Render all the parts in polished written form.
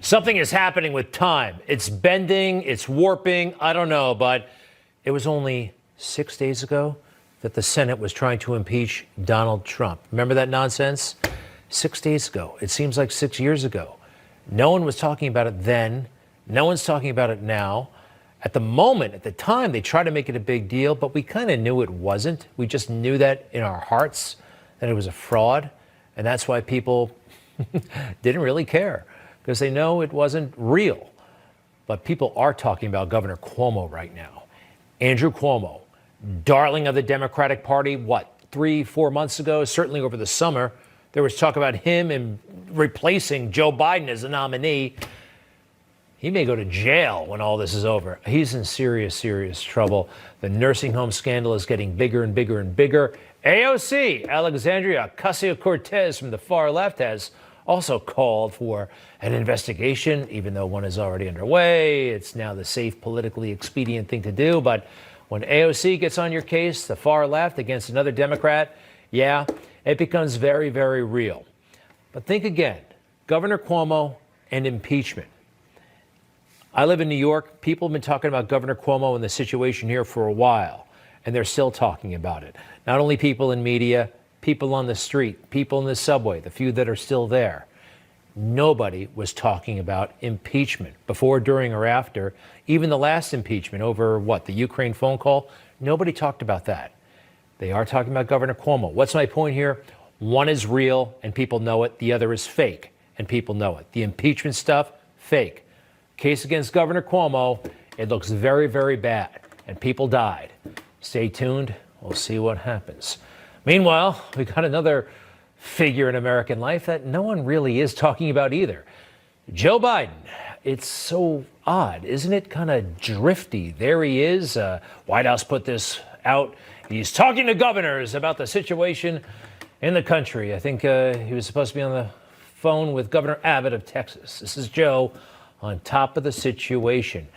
Something is happening with time. It's bending, it's warping, I don't know, but it was only 6 days ago that the Senate was trying to impeach Donald Trump. Remember that nonsense? 6 days ago. It seems like 6 years ago. No one was talking about it then. No one's talking about it now. At the moment, at the time, they tried to make it a big deal, but we kind of knew it wasn't. We just knew that in our hearts that it was a fraud. And that's why people didn't really care, because they know it wasn't real. But people are talking about Governor Cuomo right now. Andrew Cuomo, darling of the Democratic Party, 3-4 months ago, certainly over the summer, there was talk about him and replacing Joe Biden as a nominee. He may go to jail when all this is over. He's in serious, serious trouble. The nursing home scandal is getting bigger and bigger and bigger. AOC, Alexandria Ocasio-Cortez from the far left, has also called for an investigation, even though one is already underway. It's now the safe, politically expedient thing to do. But when AOC gets on your case, the far left against another Democrat, yeah, it becomes very, very real. But think again, Governor Cuomo and impeachment. I live in New York. People have been talking about Governor Cuomo and the situation here for a while, and they're still talking about it. Not only people in media, people on the street, people in the subway, the few that are still there. Nobody was talking about impeachment before, during, or after. Even the last impeachment over, the Ukraine phone call, nobody talked about that. They are talking about Governor Cuomo. What's my point here? One is real, and people know it. The other is fake, and people know it. The impeachment stuff, fake. Case against Governor Cuomo, it looks very, very bad, and people died. Stay tuned. We'll see what happens. Meanwhile, we got another figure in American life that no one really is talking about either. Joe Biden. It's so odd, isn't it? Kind of drifty. There he is. White House put this out. He's talking to governors about the situation in the country. I think he was supposed to be on the phone with Governor Abbott of Texas. This is Joe on top of the situation.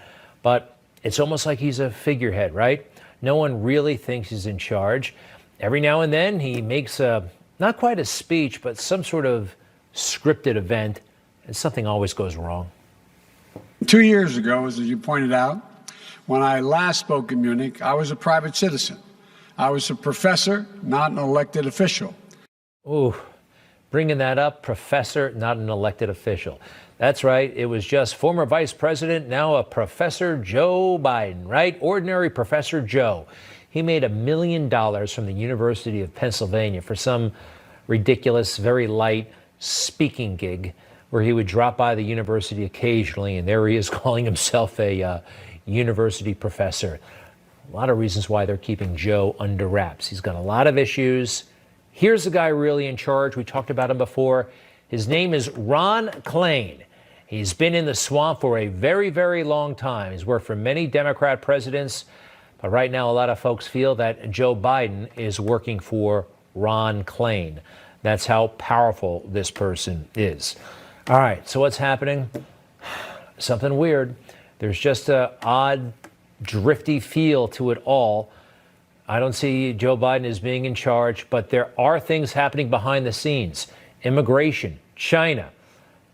But it's almost like he's a figurehead, right? No one really thinks he's in charge. Every now and then he makes not quite a speech, but some sort of scripted event, and something always goes wrong. 2 years ago, as you pointed out, when I last spoke in Munich, I was a private citizen. I was a professor, not an elected official. Ooh, bringing that up, professor, not an elected official. That's right. It was just former Vice President, now a Professor Joe Biden, right? Ordinary Professor Joe. He made $1 million from the University of Pennsylvania for some ridiculous, very light speaking gig where he would drop by the university occasionally, and there he is calling himself a university professor. A lot of reasons why they're keeping Joe under wraps. He's got a lot of issues. Here's the guy really in charge. We talked about him before. His name is Ron Klain. He's been in the swamp for a very, very long time. He's worked for many Democrat presidents. But right now, a lot of folks feel that Joe Biden is working for Ron Klain. That's how powerful this person is. All right, so what's happening? Something weird. There's just an odd, drifty feel to it all. I don't see Joe Biden as being in charge, but there are things happening behind the scenes. Immigration, China.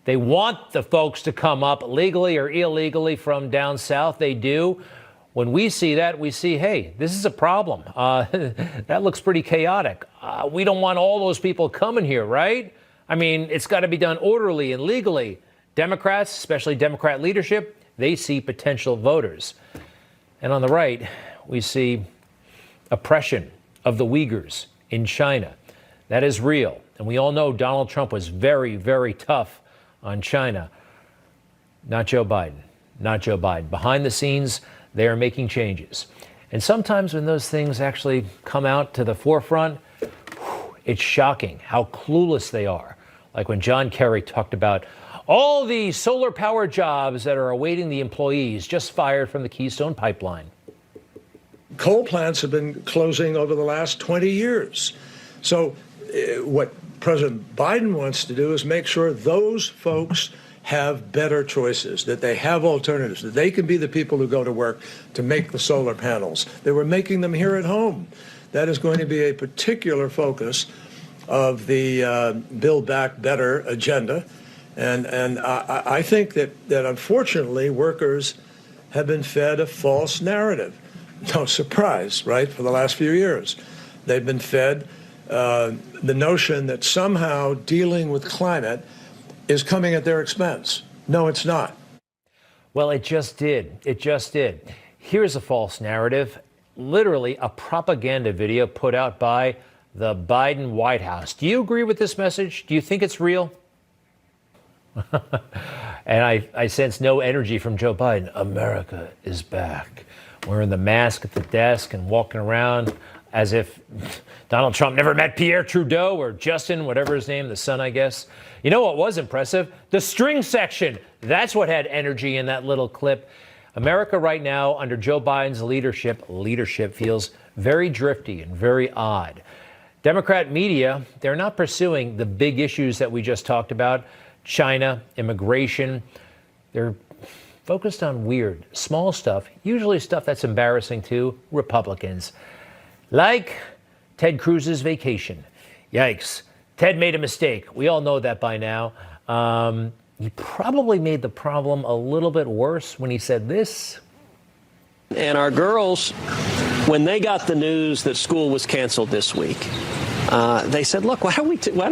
They want the folks to come up legally or illegally from down south. They do. When we see that, we see, hey, this is a problem. That looks pretty chaotic. We don't want all those people coming here, right? I mean, it's got to be done orderly and legally. Democrats, especially Democrat leadership, they see potential voters. And on the right, we see oppression of the Uyghurs in China. That is real. And we all know Donald Trump was very, very tough on China. Not Joe Biden. Not Joe Biden. Behind the scenes, they are making changes. And sometimes when those things actually come out to the forefront, it's shocking how clueless they are. Like when John Kerry talked about all the solar power jobs that are awaiting the employees just fired from the Keystone Pipeline. Coal plants have been closing over the last 20 years. So what President Biden wants to do is make sure those folks have better choices, that they have alternatives, that they can be the people who go to work to make the solar panels. They were making them here at home. That is going to be a particular focus of the Build Back Better agenda. And I think that unfortunately workers have been fed a false narrative. No surprise, right? For the last few years, they've been fed the notion that somehow dealing with climate is coming at their expense. No, it's not. Well, it just did. It just did. Here's a false narrative, literally a propaganda video put out by the Biden White House. Do you agree with this message? Do you think it's real? And I sense no energy from Joe Biden. America is back. Wearing the mask at the desk and walking around as if Donald Trump never met Pierre Trudeau or Justin, whatever his name, the son, I guess. You know what was impressive? The string section. That's what had energy in that little clip. America right now, under Joe Biden's leadership feels very drifty and very odd. Democrat media, they're not pursuing the big issues that we just talked about. China, immigration. They're focused on weird, small stuff, usually stuff that's embarrassing to Republicans. Like Ted Cruz's vacation. Yikes. Ted made a mistake. We all know that by now. He probably made the problem a little bit worse when he said this. And our girls, when they got the news that school was canceled this week, they said, "Look, why don't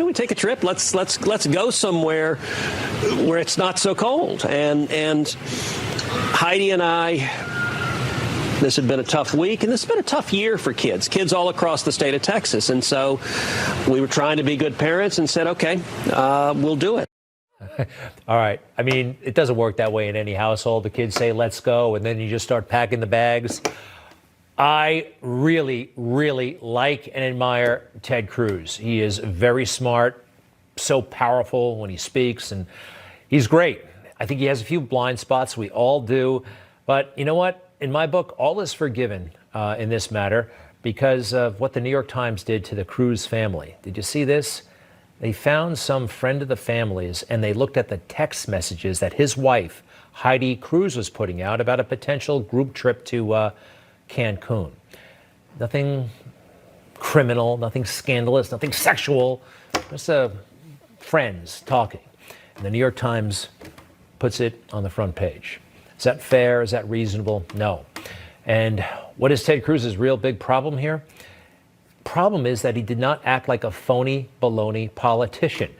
we take a trip? Let's go somewhere where it's not so cold." And Heidi and I, this had been a tough week, and this has been a tough year for kids all across the state of Texas. And so we were trying to be good parents and said, "Okay, we'll do it." All right. I mean, it doesn't work that way in any household. The kids say, "Let's go," and then you just start packing the bags. I really, really like and admire Ted Cruz. He is very smart, so powerful when he speaks, and he's great. I think he has a few blind spots. We all do. But you know what? In my book, all is forgiven in this matter because of what the New York Times did to the Cruz family. Did you see this? They found some friend of the family's, and they looked at the text messages that his wife, Heidi Cruz, was putting out about a potential group trip to Cancun. Nothing criminal, nothing scandalous, nothing sexual, just friends talking. And the New York Times puts it on the front page. Is that fair? Is that reasonable? No. And what is Ted Cruz's real big problem here? Problem is that he did not act like a phony, baloney politician.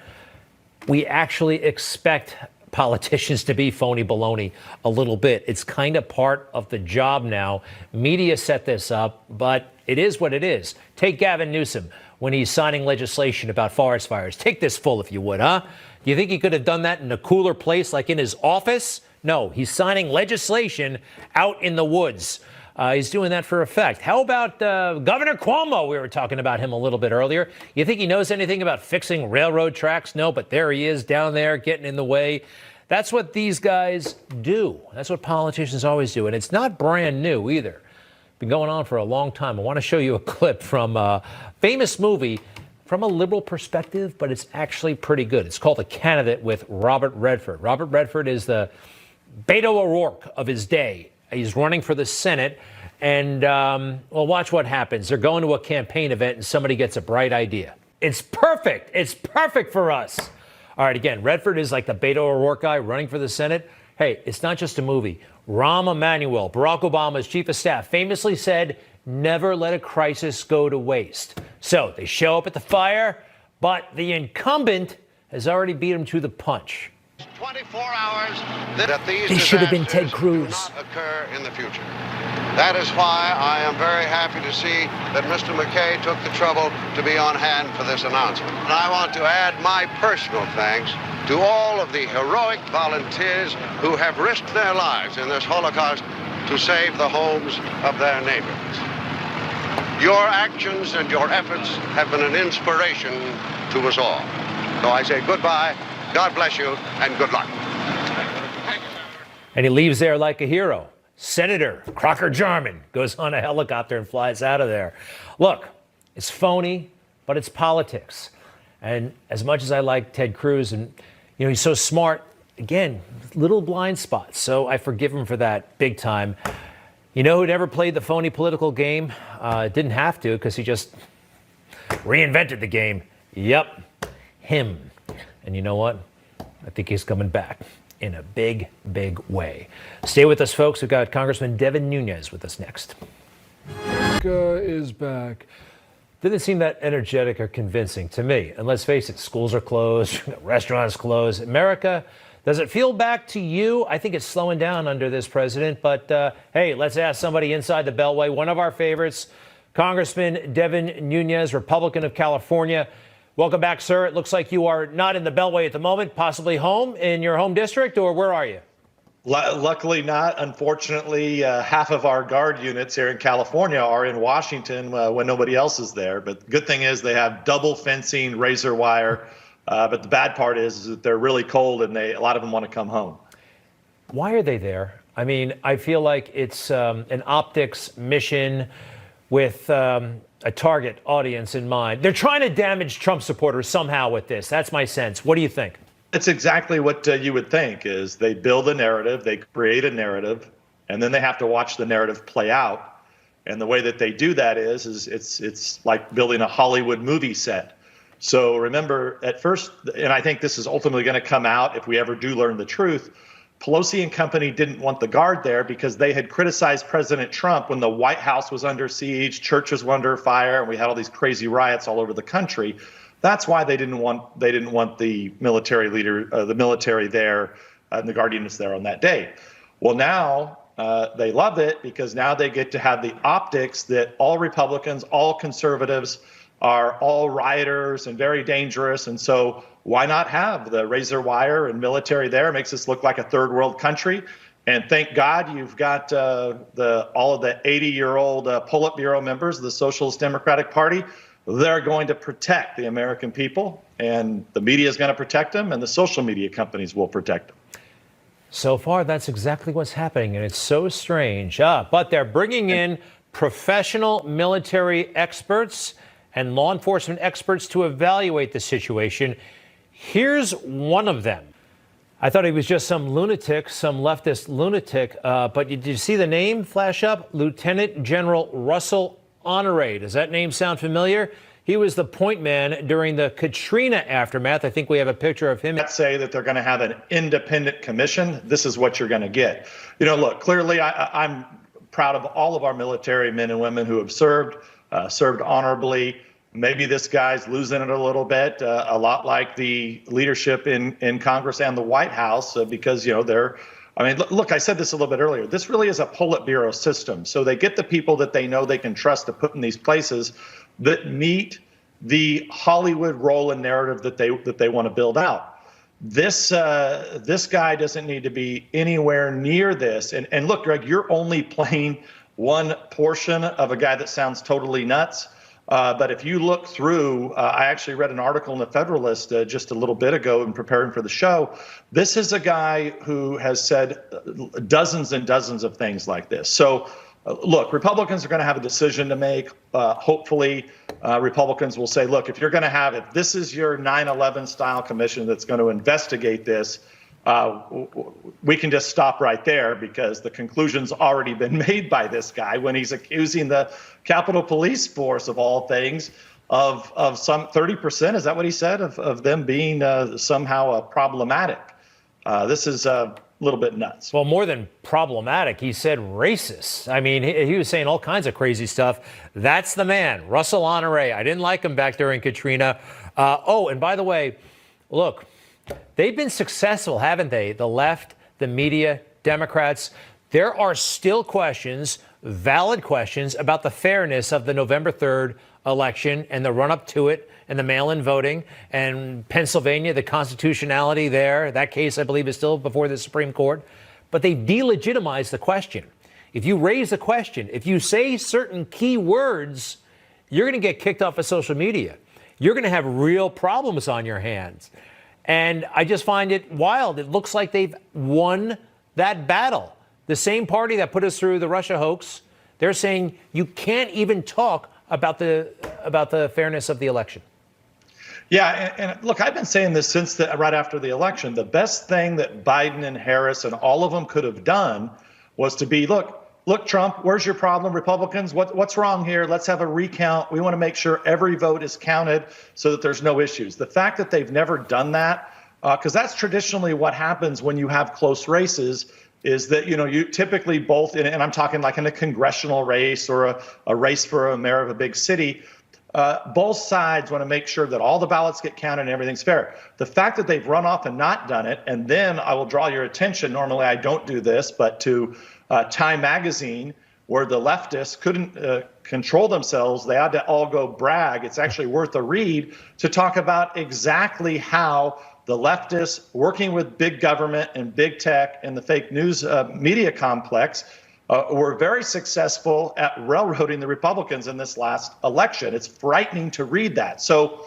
We actually expect politicians to be phony baloney a little bit. It's kind of part of the job now. Media set this up, but it is what it is. Take Gavin Newsom when he's signing legislation about forest fires. Take this full if you would, huh? Do you think he could have done that in a cooler place like in his office? No, he's signing legislation out in the woods. He's doing that for effect. How about Governor Cuomo? We were talking about him a little bit earlier. You think he knows anything about fixing railroad tracks? No, but there he is down there getting in the way. That's what these guys do. That's what politicians always do. And it's not brand new either. Been going on for a long time. I want to show you a clip from a famous movie from a liberal perspective, but it's actually pretty good. It's called The Candidate with Robert Redford. Robert Redford is the Beto O'Rourke of his day. He's running for the Senate, and well, watch what happens. They're going to a campaign event, and somebody gets a bright idea. It's perfect. It's perfect for us. All right, again, Redford is like the Beto O'Rourke guy running for the Senate. Hey, it's not just a movie. Rahm Emanuel, Barack Obama's chief of staff, famously said, "Never let a crisis go to waste." So they show up at the fire, but the incumbent has already beat him to the punch. 24 hours that these This should have been Ted disasters Cruz. do not occur in the future. That is why I am very happy to see that Mr. McKay took the trouble to be on hand for this announcement. And I want to add my personal thanks to all of the heroic volunteers who have risked their lives in this Holocaust to save the homes of their neighbors. Your actions and your efforts have been an inspiration to us all. So I say goodbye. God bless you, and good luck. And he leaves there like a hero. Senator Crocker Jarman goes on a helicopter and flies out of there. Look, it's phony, but it's politics. And as much as I like Ted Cruz, and you know, he's so smart, again, little blind spots. So I forgive him for that big time. You know who never played the phony political game? Didn't have to, because he just reinvented the game. Yep, him. And you know what? I think he's coming back in a big, big way. Stay with us, folks. We've got Congressman Devin Nunes with us next. America is back. Didn't seem that energetic or convincing to me. And let's face it, schools are closed, restaurants closed. America, does it feel back to you? I think it's slowing down under this president. But hey, let's ask somebody inside the Beltway, one of our favorites, Congressman Devin Nunes, Republican of California. Welcome back, sir. It looks like you are not in the Beltway at the moment, possibly home in your home district, or where are you? Luckily not. Unfortunately, half of our guard units here in California are in Washington when nobody else is there. But the good thing is they have double fencing, razor wire. But the bad part is that they're really cold and a lot of them want to come home. Why are they there? I mean, I feel like it's an optics mission with a target audience in mind. They're trying to damage Trump supporters somehow with this. That's my sense. What do you think? It's exactly what you would think is they build a narrative, they create a narrative, and then they have to watch the narrative play out. And the way that they do that is it's like building a Hollywood movie set. So remember, at first, and I think this is ultimately going to come out if we ever do learn the truth, Pelosi and company didn't want the guard there because they had criticized President Trump when the White House was under siege, churches were under fire, and we had all these crazy riots all over the country. That's why they didn't want the military leader, the military there, and the guard units there on that day. Well, now they love it because now they get to have the optics that all Republicans, all conservatives are all rioters and very dangerous. And so why not have the razor wire and military there? It makes us look like a third world country. And thank God you've got all of the 80-year-old Politburo members of the Socialist Democratic Party. They're going to protect the American people, and the media is going to protect them, and the social media companies will protect them. So far, that's exactly what's happening, and it's so strange. But they're bringing in professional military experts and law enforcement experts to evaluate the situation. Here's one of them. I thought he was just some lunatic, some leftist lunatic, but did you see the name flash up? Lieutenant General Russell Honore. Does that name sound familiar? He was the point man during the Katrina aftermath. I think we have a picture of him. Let's say that they're going to have an independent commission. This is what you're going to get. You know, look, clearly I'm proud of all of our military men and women who have served honorably. Maybe this guy's losing it a little bit, a lot like the leadership in Congress and the White House, because, you know, look, I said this a little bit earlier. This really is a Politburo system. So they get the people that they know they can trust to put in these places that meet the Hollywood role and narrative that they want to build out. This guy doesn't need to be anywhere near this. And look, Greg, you're only playing one portion of a guy that sounds totally nuts. But if you look through, I actually read an article in the Federalist just a little bit ago in preparing for the show. This is a guy who has said dozens and dozens of things like this. So, look, Republicans are going to have a decision to make. Hopefully, Republicans will say, look, if this is your 9/11 style commission that's going to investigate this, we can just stop right there because the conclusion's already been made by this guy when he's accusing the Capitol Police Force, of all things, of some 30%, is that what he said, of them being somehow problematic. This is a little bit nuts. Well, more than problematic, he said racist. I mean, he was saying all kinds of crazy stuff. That's the man, Russell Honore. I didn't like him back during Katrina. And by the way, look, they've been successful, haven't they? The left, the media, Democrats. There are still questions, valid questions, about the fairness of the November 3rd election and the run-up to it and the mail-in voting and Pennsylvania, the constitutionality there. That case, I believe, is still before the Supreme Court. But they've delegitimized the question. If you raise a question, if you say certain key words, you're going to get kicked off of social media. You're going to have real problems on your hands. And I just find it wild. It looks like they've won that battle. The same party that put us through the Russia hoax, they're saying you can't even talk about the fairness of the election. Yeah, and look, I've been saying this since right after the election. The best thing that Biden and Harris and all of them could have done was to be, look, Trump, where's your problem? Republicans, what's wrong here? Let's have a recount. We want to make sure every vote is counted so that there's no issues. The fact that they've never done that, because that's traditionally what happens when you have close races, is that, you typically both, and I'm talking like in a congressional race or a race for a mayor of a big city, both sides want to make sure that all the ballots get counted and everything's fair. The fact that they've run off and not done it, and then I will draw your attention, normally I don't do this, but to Time Magazine, where the leftists couldn't control themselves. They had to all go brag. It's actually worth a read to talk about exactly how the leftists, working with big government and big tech and the fake news media complex, were very successful at railroading the Republicans in this last election. It's frightening to read that. So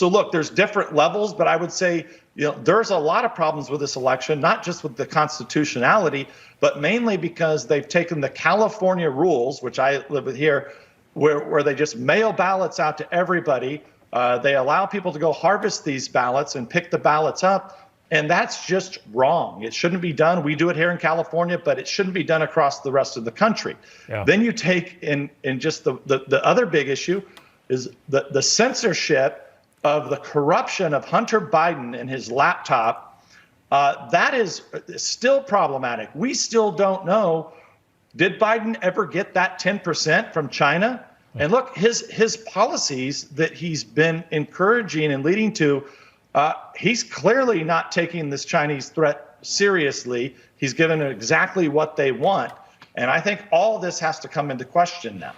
look, there's different levels, but I would say, there's a lot of problems with this election, not just with the constitutionality, but mainly because they've taken the California rules, which I live with here, where they just mail ballots out to everybody. They allow people to go harvest these ballots and pick the ballots up. And that's just wrong. It shouldn't be done. We do it here in California, but it shouldn't be done across the rest of the country. Yeah. Then you take in just the other big issue is the censorship of the corruption of Hunter Biden and his laptop. That is still problematic. We still don't know, did Biden ever get that 10% from China? And look, his policies that he's been encouraging and leading to, he's clearly not taking this Chinese threat seriously. He's given them exactly what they want. And I think all this has to come into question now.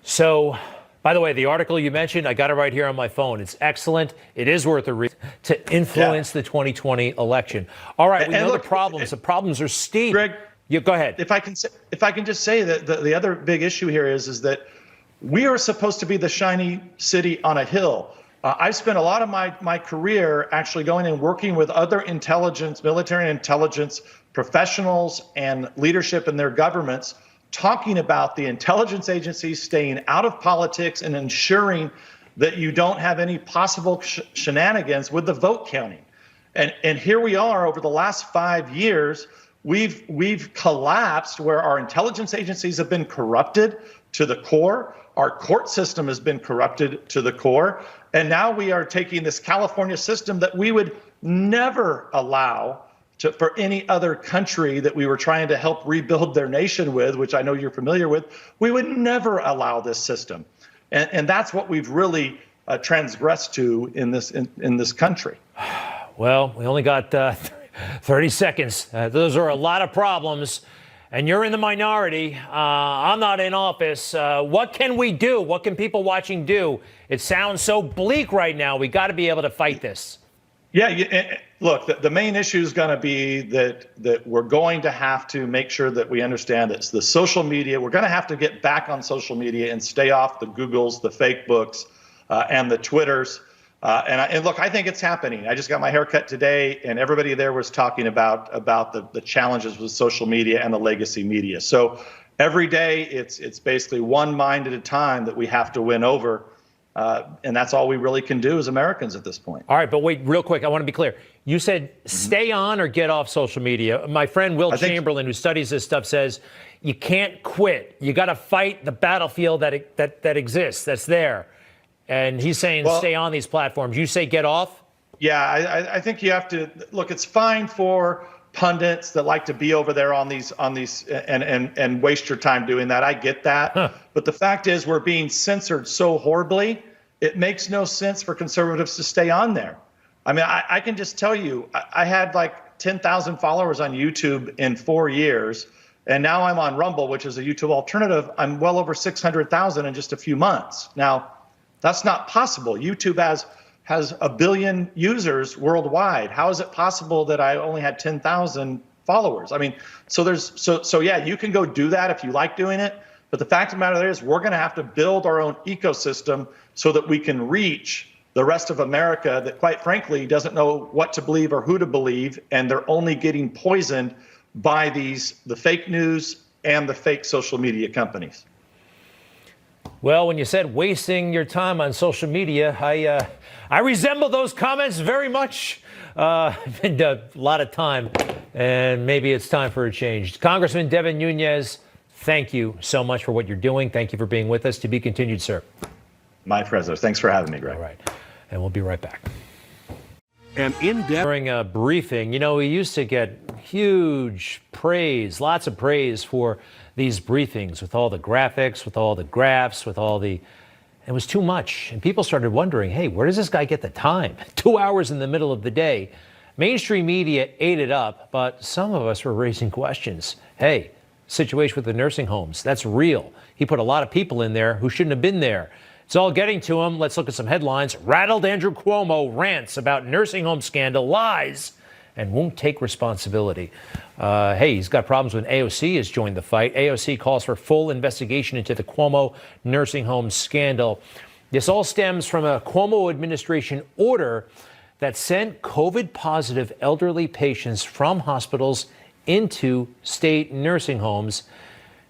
So, by the way, the article you mentioned, I got it right here on my phone. It's excellent. It is worth a read to influence the 2020 election. All right, we know the problems. The problems are steep. Greg, go ahead. If I can just say that the other big issue here is that we are supposed to be the shiny city on a hill. I've spent a lot of my career actually going and working with other intelligence, military intelligence professionals and leadership in their governments, talking about the intelligence agencies staying out of politics and ensuring that you don't have any possible shenanigans with the vote counting. And here we are over the last 5 years, we've collapsed where our intelligence agencies have been corrupted to the core. Our court system has been corrupted to the core. And now we are taking this California system that we would never allow for any other country that we were trying to help rebuild their nation with, which I know you're familiar with. We would never allow this system. And that's what we've really transgressed to in this country. Well, we only got 30 seconds. Those are a lot of problems. And you're in the minority. I'm not in office. What can we do? What can people watching do? It sounds so bleak right now. We got to be able to fight this. Yeah, look, the main issue is going to be that we're going to have to make sure that we understand that the social media, we're going to have to get back on social media and stay off the Googles, the fake books, and the Twitters. And look, I think it's happening. I just got my hair cut today, and everybody there was talking about the challenges with social media and the legacy media. So every day, it's basically one mind at a time that we have to win over. And that's all we really can do as Americans at this point. All right, but wait, real quick, I want to be clear. You said stay on or get off social media. My friend Will Chamberlain, who studies this stuff, says you can't quit. You got to fight the battlefield that exists, that's there. And he's saying stay on these platforms. You say get off? Yeah, I think you have to look. It's fine for pundits that like to be over there on these and waste your time doing that. I get that. But the fact is we're being censored so horribly. It makes no sense for conservatives to stay on there. I mean, I can just tell you, I had like 10,000 followers on YouTube in 4 years. And now I'm on Rumble, which is a YouTube alternative. I'm well over 600,000 in just a few months. Now, that's not possible. YouTube has 1 billion users worldwide. How is it possible that I only had 10,000 followers? I mean, so yeah, you can go do that if you like doing it. But the fact of the matter is we're going to have to build our own ecosystem so that we can reach the rest of America that, quite frankly, doesn't know what to believe or who to believe. And they're only getting poisoned by the fake news and the fake social media companies. Well, when you said wasting your time on social media, I resemble those comments very much. It's been a lot of time, and maybe it's time for a change. Congressman Devin Nunes, thank you so much for what you're doing. Thank you for being with us. To be continued, sir. My pleasure. Thanks for having me, Greg. All right. And we'll be right back. and in-depth. During a briefing, you know, we used to get huge praise, lots of praise for these briefings with all the graphics, with all the graphs, with all the. It was too much. And people started wondering, hey, where does this guy get the time? 2 hours in the middle of the day. Mainstream media ate it up, but some of us were raising questions. Hey, situation with the nursing homes, that's real. He put a lot of people in there who shouldn't have been there. It's all getting to him. Let's look at some headlines. Rattled Andrew Cuomo rants about nursing home scandal, lies, and won't take responsibility. Hey, he's got problems when AOC has joined the fight. AOC calls for full investigation into the Cuomo nursing home scandal. This all stems from a Cuomo administration order that sent COVID-positive elderly patients from hospitals into state nursing homes,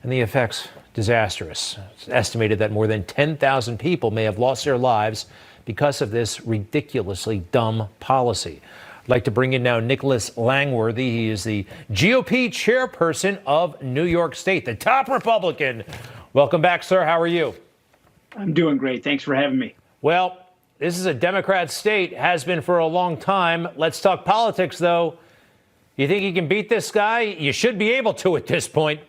and the effects disastrous. It's estimated that more than 10,000 people may have lost their lives because of this ridiculously dumb policy. I'd like to bring in now Nicholas Langworthy. He is the GOP chairperson of New York State, the top Republican. Welcome back, sir. How are you? I'm doing great. Thanks for having me. Well, this is a Democrat state, has been for a long time. Let's talk politics, though. You think you can beat this guy? You should be able to at this point.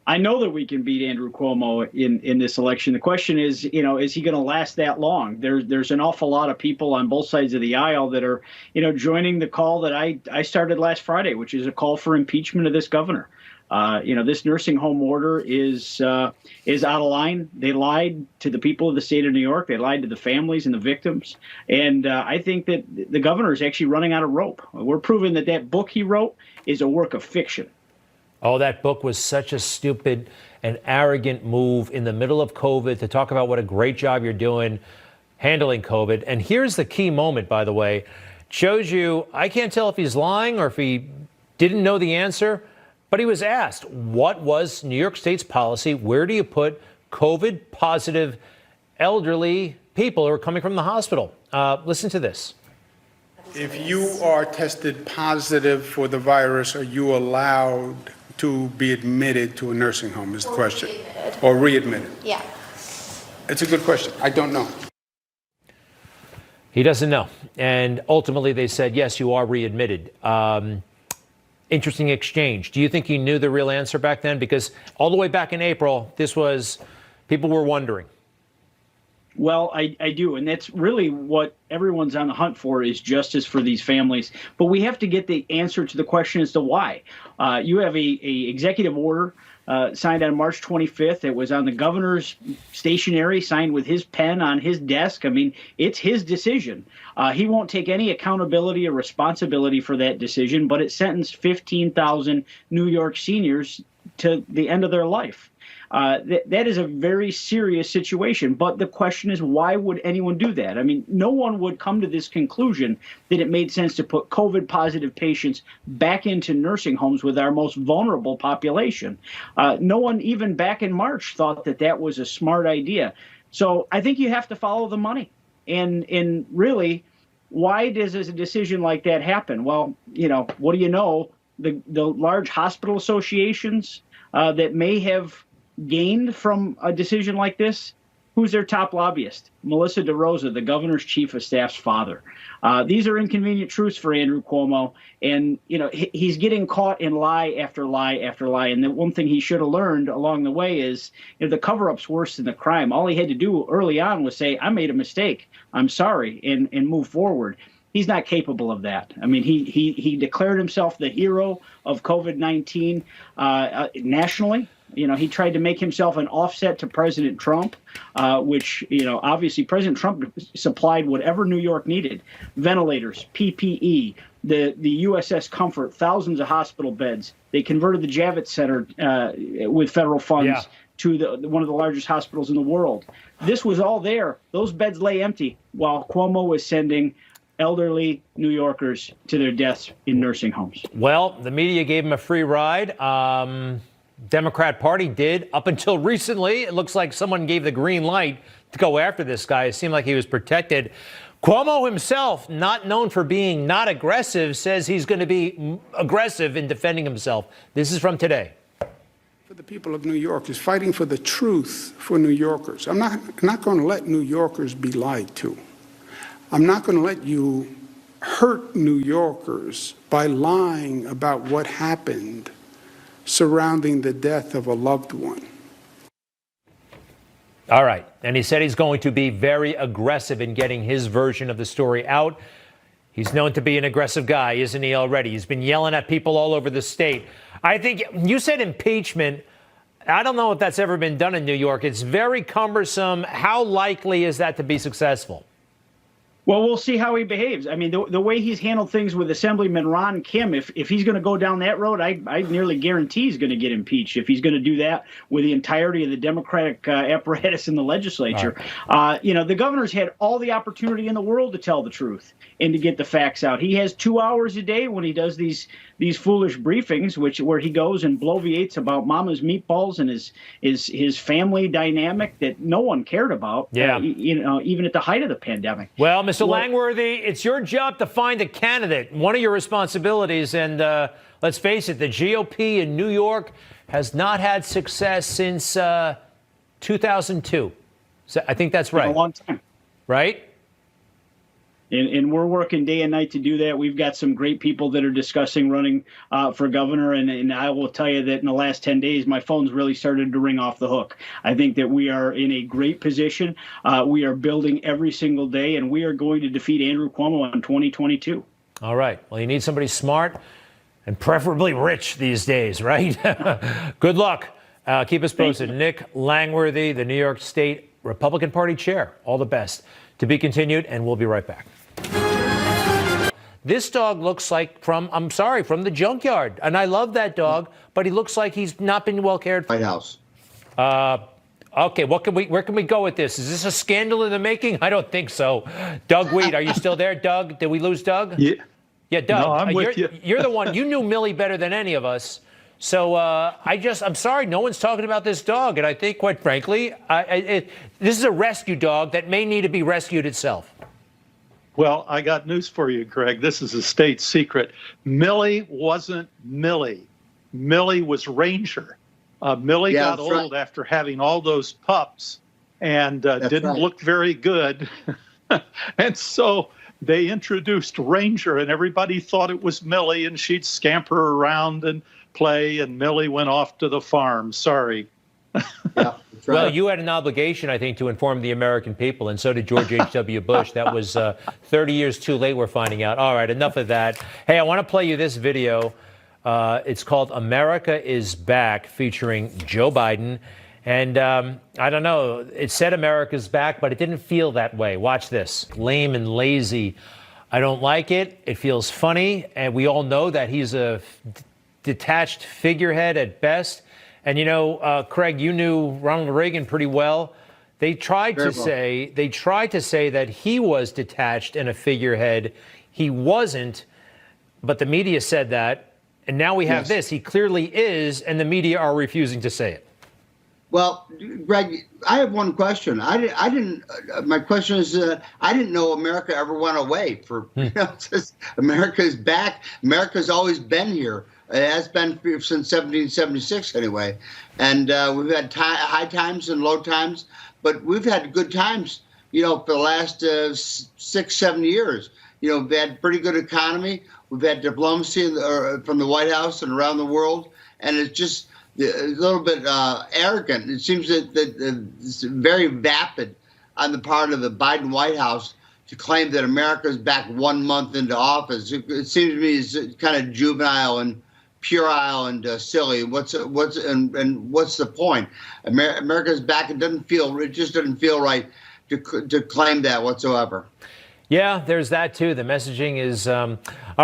I know that we can beat Andrew Cuomo in this election. The question is, you know, is he going to last that long? There's an awful lot of people on both sides of the aisle that are, you know, joining the call that I started last Friday, which is a call for impeachment of this governor. You know, this nursing home order is out of line. They lied to the people of the state of New York. They lied to the families and the victims. And I think that the governor is actually running out of rope. We're proving that that book he wrote is a work of fiction. Oh, that book was such a stupid and arrogant move in the middle of COVID to talk about what a great job you're doing handling COVID. And here's the key moment, by the way. Shows you, I can't tell if he's lying or if he didn't know the answer, but he was asked, what was New York State's policy? Where do you put COVID positive elderly people who are coming from the hospital? Listen to this. If you are tested positive for the virus, are you allowed to be admitted to a nursing home is the question. Or readmitted? Yeah. It's a good question. I don't know. He doesn't know. And ultimately they said, yes, you are readmitted. Interesting exchange. Do you think he knew the real answer back then? Because all the way back in April, people were wondering. Well, I do. And that's really what everyone's on the hunt for, is justice for these families. But we have to get the answer to the question as to why. You have a executive order signed on March 25th. It was on the governor's stationery, signed with his pen on his desk. I mean, it's his decision. He won't take any accountability or responsibility for that decision, but it sentenced 15,000 New York seniors to the end of their life. That is a very serious situation. But the question is, why would anyone do that? I mean, no one would come to this conclusion that it made sense to put COVID positive patients back into nursing homes with our most vulnerable population. No one even back in March thought that that was a smart idea. So I think you have to follow the money. And really, why does a decision like that happen? Well, you know, what do you know? The large hospital associations that may have gained from a decision like this, who's their top lobbyist? Melissa DeRosa, the governor's chief of staff's father. These are inconvenient truths for Andrew Cuomo. And, you know, he's getting caught in lie after lie after lie. And the one thing he should have learned along the way is, you know, the cover-up's worse than the crime. All he had to do early on was say, I made a mistake, I'm sorry, and move forward. He's not capable of that. I mean, he declared himself the hero of COVID-19 nationally. You know, he tried to make himself an offset to President Trump, which, you know, obviously President Trump supplied whatever New York needed. Ventilators, PPE, the USS Comfort, thousands of hospital beds. They converted the Javits Center with federal funds to one of the largest hospitals in the world. This was all there. Those beds lay empty while Cuomo was sending elderly New Yorkers to their deaths in nursing homes. Well, the media gave him a free ride. Democrat Party did up until recently. It looks like someone gave the green light to go after this guy. It seemed like he was protected. Cuomo himself, not known for being not aggressive, says he's going to be aggressive in defending himself. This is from today. For the people of New York is fighting for the truth for New Yorkers. I'm not going to let New Yorkers be lied to. I'm not going to let you hurt New Yorkers by lying about what happened surrounding the death of a loved one. All right. And he said he's going to be very aggressive in getting his version of the story out. He's known to be an aggressive guy, isn't he already? He's been yelling at people all over the state. I think you said impeachment. I don't know if that's ever been done in New York. It's very cumbersome. How likely is that to be successful? Well, we'll see how he behaves. I mean, the way he's handled things with Assemblyman Ron Kim, if he's going to go down that road, I nearly guarantee he's going to get impeached if he's going to do that with the entirety of the Democratic apparatus in the legislature. Right. The governor's had all the opportunity in the world to tell the truth and to get the facts out. He has 2 hours a day when he does these foolish briefings, where he goes and bloviates about Mama's meatballs and his family dynamic that no one cared about. Yeah. Even at the height of the pandemic. Well, Mr. Langworthy, it's your job to find a candidate. One of your responsibilities, and let's face it, the GOP in New York has not had success since 2002. So I think that's right. A long time. Right? And we're working day and night to do that. We've got some great people that are discussing running for governor. And I will tell you that in the last 10 days, my phone's really started to ring off the hook. I think that we are in a great position. We are building every single day, and we are going to defeat Andrew Cuomo in 2022. All right. Well, you need somebody smart and preferably rich these days, right? Good luck. Keep us posted. Nick Langworthy, the New York State Republican Party chair. All the best. To be continued, and we'll be right back. This dog looks like from the junkyard. And I love that dog, but he looks like he's not been well cared for. White House. Okay, where can we go with this? Is this a scandal in the making? I don't think so. Doug Weed, are you still there, Doug? Did we lose Doug? Yeah. Yeah, Doug. No, I'm with you. You're the one. You knew Millie better than any of us. So I'm sorry, no one's talking about this dog. And I think, quite frankly, this is a rescue dog that may need to be rescued itself. Well, I got news for you, Greg. This is a state secret. Millie wasn't Millie. Millie was Ranger. Millie got old after having all those pups and didn't look very good. And so they introduced Ranger, and everybody thought it was Millie, and she'd scamper around and play, and Millie went off to the farm. Sorry. Yeah. Right. Well, you had an obligation, I think, to inform the American people, and so did George H.W. Bush. That was 30 years too late, we're finding out. All right, enough of that. Hey, I want to play you this video. It's called America is Back, featuring Joe Biden. And I don't know, it said America's back, but it didn't feel that way. Watch this. Lame and lazy. I don't like it. It feels funny. And we all know that he's a detached figurehead at best. And, Craig, you knew Ronald Reagan pretty well. They tried to say that he was detached and a figurehead. He wasn't, but the media said that. And now we have this. He clearly is, and the media are refusing to say it. Well, Greg, I have one question. My question is, I didn't know America ever went away. America is back. America's always been here. It has been since 1776 anyway. And we've had high times and low times, but we've had good times, for the last 6-7 years. We've had pretty good economy. We've had diplomacy from the White House and around the world. And it's just a little bit arrogant. It seems that it's very vapid on the part of the Biden White House to claim that America is back 1 month into office. It seems to me it's kind of juvenile and puerile and silly. What's the point? America's back. It just doesn't feel right to claim that whatsoever. Yeah, there's that too. The messaging is all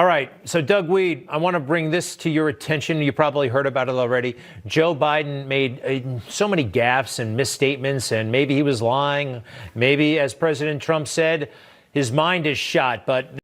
right. So, Doug Weed, I want to bring this to your attention. You probably heard about it already. Joe Biden made so many gaffes and misstatements, and maybe he was lying. Maybe, as President Trump said, his mind is shot. But